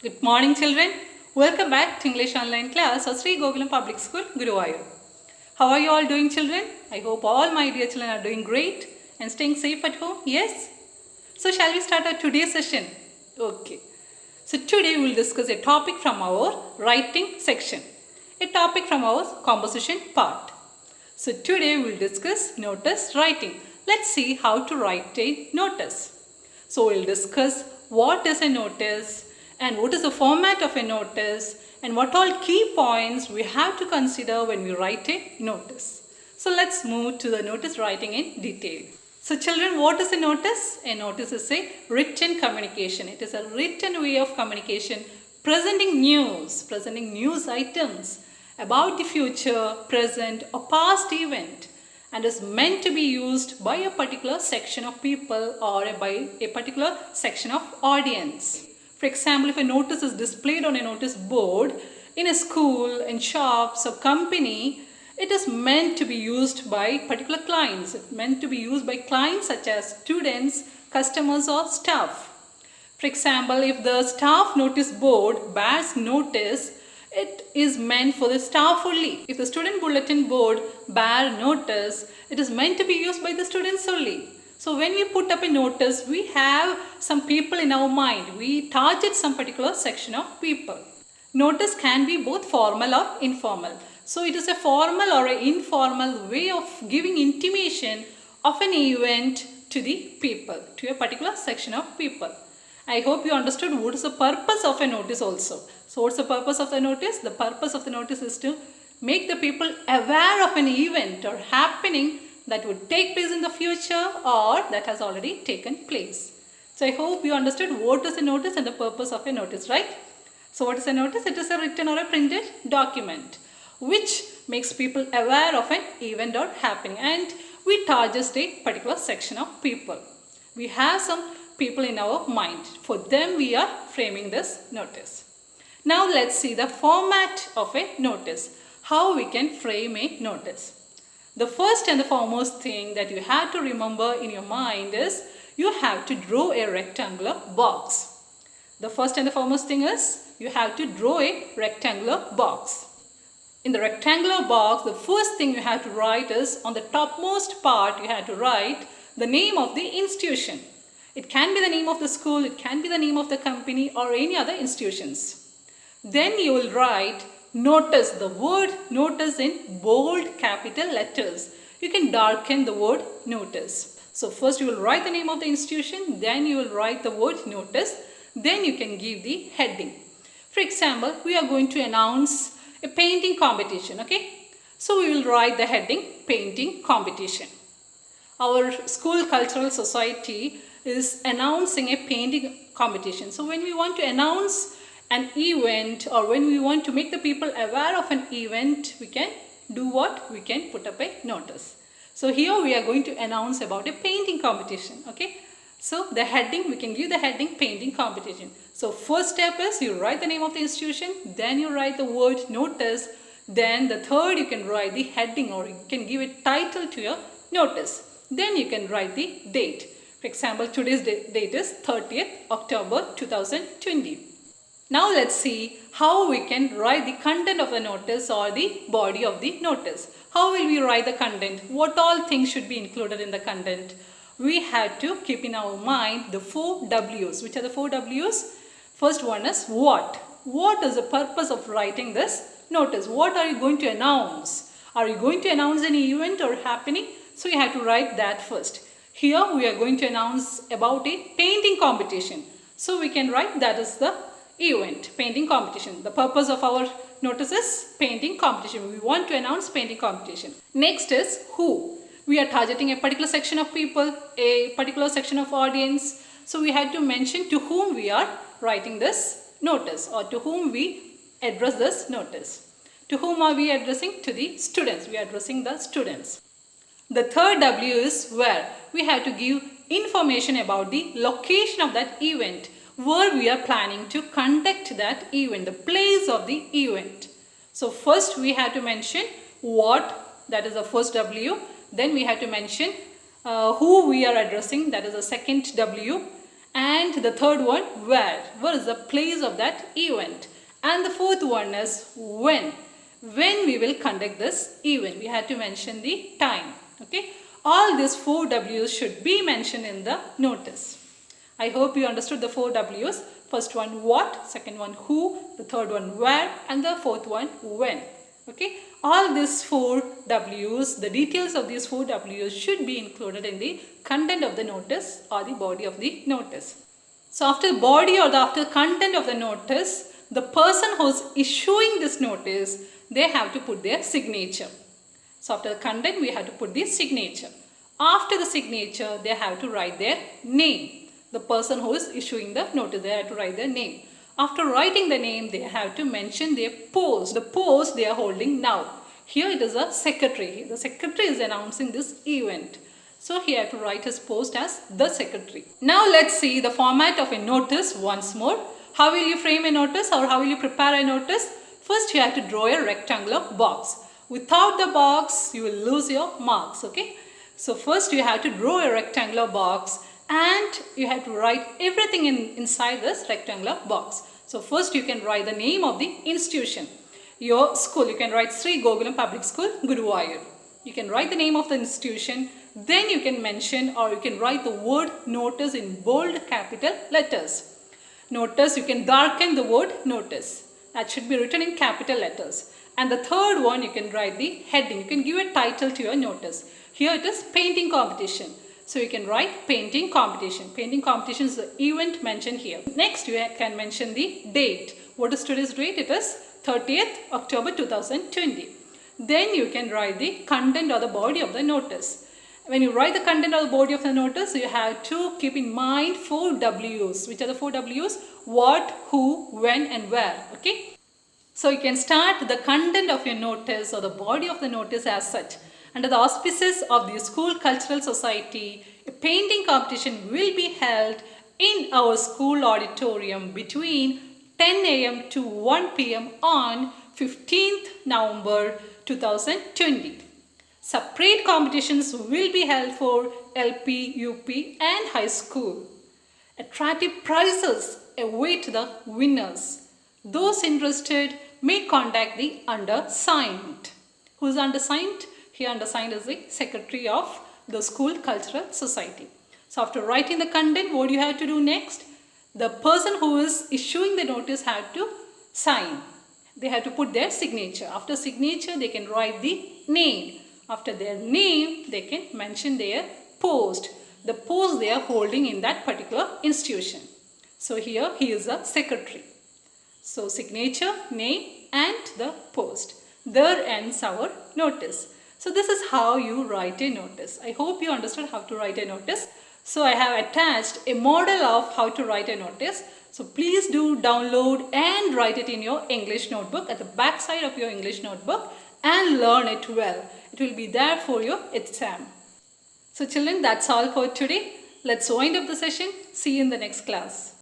Good morning, children. Welcome back to English online class of Sri Gokulam Public School, Guruvayur. How are you all doing, children? I hope all my dear children are doing great and staying safe at home. Yes? So, shall we start our today's session? Okay. So, today we will discuss a topic from our writing section, a topic from our composition part. So, today we will discuss notice writing. Let's see how to write a notice. So, we will discuss what is a notice and what is the format of a notice and what all key points we have to consider when we write a notice. So, let's move to the notice writing in detail. So, children, what is a notice? A notice is a written communication. It is a written way of communication presenting news items about the future, present or past event, and is meant to be used by a particular section of people or by a particular section of audience. For example, if a notice is displayed on a notice board in a school, in shops or company, it is meant to be used by particular clients. It's meant to be used by clients such as students, customers or staff. For example, if the staff notice board bears notice, it is meant for the staff only. If the student bulletin board bear notice, it is meant to be used by the students only. So when we put up a notice, we have some people in our mind. We target some particular section of people. Notice can be both formal or informal. So it is a formal or an informal way of giving intimation of an event to the people, to a particular section of people. I hope you understood what is the purpose of a notice also. So what's the purpose of the notice? The purpose of the notice is to make the people aware of an event or happening that would take place in the future or that has already taken place. So I hope you understood what is a notice and the purpose of a notice, right? So what is a notice? It is a written or a printed document which makes people aware of an event or happening, and we target a particular section of people. We have some people in our mind. For them we are framing this notice. Now let's see the format of a notice. How we can frame a notice. The first and the foremost thing that you have to remember in your mind is you have to draw a rectangular box. The first and the foremost thing is you have to draw a rectangular box. In the rectangular box, the first thing you have to write is on the topmost part you have to write the name of the institution. It can be the name of the school, it can be the name of the company or any other institutions. Then you will write notice, the word notice in bold capital letters. You can darken the word notice. So first you will write the name of the institution, then you will write the word notice, then you can give the heading. For example, we are going to announce a painting competition, okay? So we will write the heading painting competition. Our school cultural society is announcing a painting competition. So when we want to announce an event or when we want to make the people aware of an event, we can do what? We can put up a notice. So here we are going to announce about a painting competition, okay? So the heading, we can give the heading painting competition. So first step is you write the name of the institution, then you write the word notice, then the third you can write the heading or you can give a title to your notice. Then you can write the date. For example, today's date is 30th October 2020. Now let's see how we can write the content of the notice or the body of the notice. How will we write the content? What all things should be included in the content? We have to keep in our mind the 4 W's. Which are the 4 W's? First one is what. What is the purpose of writing this notice? What are you going to announce? Are you going to announce any event or happening? So you have to write that first. Here we are going to announce about a painting competition. So we can write that is the event, painting competition. The purpose of our notice is painting competition. We want to announce painting competition. Next is who. We are targeting a particular section of people, a particular section of audience. So we had to mention to whom we are writing this notice or to whom we address this notice. To whom are we addressing? To the students. We are addressing the students. The third W is where. We have to give information about the location of that event, where we are planning to conduct that event, the place of the event. So first we have to mention what, that is the first W. Then we have to mention who we are addressing, that is the second W. And the third one, where. Where is the place of that event? And the fourth one is when. When we will conduct this event. We have to mention the time. Okay. All these 4 W's should be mentioned in the notice. I hope you understood the 4 W's. First one what, second one who, the third one where, and the fourth one when. Okay. All these 4 W's, the details of these 4 W's should be included in the content of the notice or the body of the notice. So after the body or after the content of the notice, the person who is issuing this notice, they have to put their signature. So after the content, we have to put the signature. After the signature, they have to write their name. The person who is issuing the notice, they have to write their name. After writing the name, they have to mention their post, the post they are holding now. Here it is a secretary. The secretary is announcing this event. So he had to write his post as the secretary. Now let's see the format of a notice once more. How will you frame a notice or how will you prepare a notice? First you have to draw a rectangular box. Without the box, you will lose your marks. Okay. So first you have to draw a rectangular box and you have to write everything inside this rectangular box. So first you can write the name of the institution. Your school, you can write Sri Gokulam Public School, Guruvayur. You can write the name of the institution. Then you can mention or you can write the word notice in bold capital letters. Notice, you can darken the word notice. That should be written in capital letters. And the third one, you can write the heading. You can give a title to your notice. Here it is painting competition. So you can write painting competition. Painting competition is the event mentioned here. Next you can mention the date. What is today's date? It is 30th October 2020. Then you can write the content or the body of the notice. When you write the content or the body of the notice, you have to keep in mind 4 W's. Which are the 4 W's? What, who, when and where. Okay. So you can start the content of your notice or the body of the notice as such. Under the auspices of the School Cultural Society, a painting competition will be held in our school auditorium between 10 a.m. to 1 p.m. on 15th November 2020. Separate competitions will be held for LP, UP and high school. Attractive prizes await the winners. Those interested may contact the undersigned. Who is undersigned? Here undersigned is the secretary of the School Cultural Society. So after writing the content, what do you have to do next? The person who is issuing the notice have to sign. They have to put their signature. After signature, they can write the name. After their name, they can mention their post. The post they are holding in that particular institution. So here he is a secretary. So signature, name and the post. There ends our notice. So this is how you write a notice. I hope you understood how to write a notice. So I have attached a model of how to write a notice. So please do download and write it in your English notebook at the back side of your English notebook and learn it well. It will be there for your exam. So children, that's all for today. Let's wind up the session. See you in the next class.